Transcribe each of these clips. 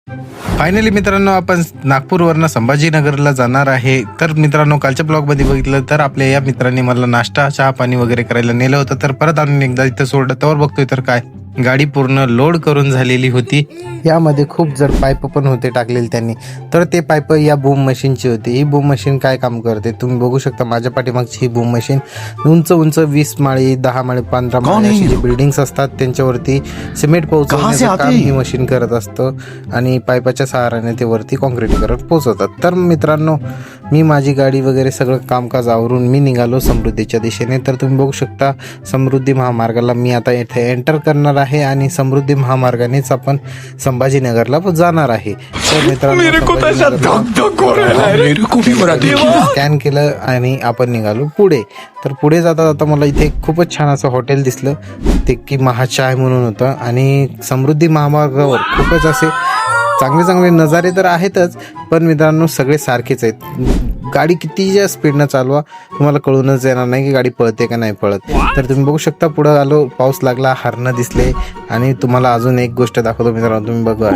Finally मित्रांनो, आपण नागपूरवरनं संभाजीनगरला जाणार आहे. तर मित्रांनो, कालच्या ब्लॉगमध्ये बघितलं तर आपल्या या मित्रांनी मला नाश्ता चहा पाणी वगैरे करायला नेलं होतं. तर परत आणून एकदा इथं सोडलं, तर बघतोय तर काय गाडी पूर्ण लोड करून झालेली होती. यामध्ये खूप जड पाईप पण होते टाकलेले त्यांनी. तर ते पाईप या बूम मशीनची होती. ही बूम मशीन काय काम करते तुम्ही बघू शकता. माझ्या पाठीमागची ही बूम मशीन उंच उंच 20 माळी 10 माळी 15 माळी अशी जी बिल्डिंग्स असतात त्यांच्यावरती सिमेंट पोहोचवण्याचं काम ही मशीन करत असतं आणि पाईपाच्या सहाऱ्याने ते वरती कॉन्क्रीट करत पोहोचवतात. तर मित्रांनो, मी माझी गाडी वगैरे सगळं कामकाज आवरून मी निघालो समृद्धीच्या दिशेने. तर तुम्ही बघू शकता समृद्धी महामार्गाला मी आता इथे एंटर करणार आहे आणि समृद्धी महामार्गानेच आपण संभाजीनगरला जाणार आहे. तर मित्रांनो, स्कॅन केलं आणि आपण निघालो पुढे. तर पुढे जाता जाता मला इथे खूपच छान असं हॉटेल दिसलं, ते की महाचाय म्हणून होतं. आणि समृद्धी महामार्गावर खूपच असे चांगले चांगले नजारे तर आहेतच, पण मित्रांनो सगळे सारखेच आहेत. गाडी किती स्पीडनं चालवा तुम्हाला कळूनच येणार नाही की गाडी पळते का नाही पळत. तर तुम्ही बघू शकता पुढं आलो, पाऊस लागला, हरणं दिसले. आणि तुम्हाला अजून एक गोष्ट दाखवतो मित्रांनो, तुम्ही बघा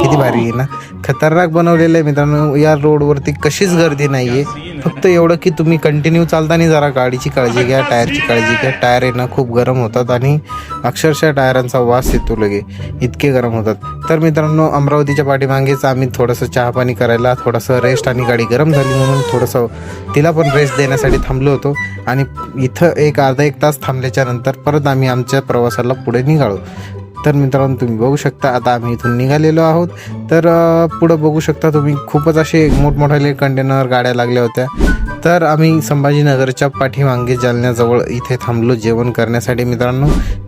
किती भारी आहे ना, खतरनाक बनवलेलं आहे मित्रांनो. या रोडवरती कशीच गर्दी नाहीये, फक्त एवढं की तुम्ही कंटिन्यू चालताना जरा गाडीची काळजी घ्या, टायरची काळजी घ्या. टायर आहे ना खूप गरम होतात आणि अक्षरशः टायरांचा वास येतो लगे, इतके गरम होतात. तर मित्रांनो, अमरावतीच्या पाठीमागेच आम्ही थोडंसं चहा पाणी करायला, थोडंसं रेस्ट, आणि गाडी गरम झाली म्हणून थोडंसं तिला पण रेस्ट देण्यासाठी थांबलो होतो. आणि इथं अर्धा एक तास थांबल्याच्या नंतर परत आम्ही आमच्या प्रवासाला पुढे निघालो. तर मित्रांनो, तुम्ही बघू शकता आता आम्ही इथून निघालेलो आहोत. तर पुढं बघू शकता तुम्ही खूपच असे मोठमोठाले कंटेनर गाड्या लागल्या होत्या. तर आम्ही संभाजीनगरच्या पाठीमागे जालन्याजवळ इथे थांबलो जेवण करण्यासाठी. मित्रांनो,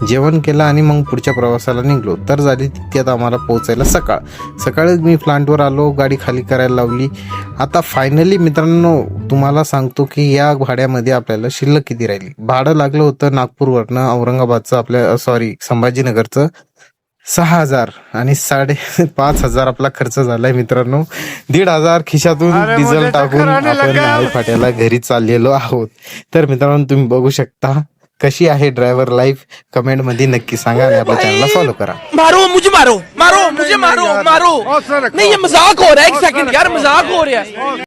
जेवण केलं आणि मग पुढच्या प्रवासाला निघलो. तर झाली तितक्यात आम्हाला पोहोचायला सकाळी मी प्लांटवर आलो, गाडी खाली करायला लावली. आता फायनली मित्रांनो तुम्हाला सांगतो की या भाड्यामध्ये आपल्याला शिल्लक किती राहिली. भाडं लागलं होतं नागपूरवरनं औरंगाबादचं संभाजीनगरचं 6,000 आणि 5,500 आपला खर्च झालाय मित्रांनो. 1,500 खिशातून डिझेल टाकून आपण नाय फाट्याला घरी चाललेलो आहोत. तर मित्रांनो, तुम्ही बघू शकता कशी आहे ड्रायव्हर लाईफ, कमेंट मध्ये नक्की सांगा आणि आपल्या चॅनलला फॉलो करा. मारो मुझे नहीं, ये मजाक हो रहा है. एक सेकंड यार, मजाक हो रहा है.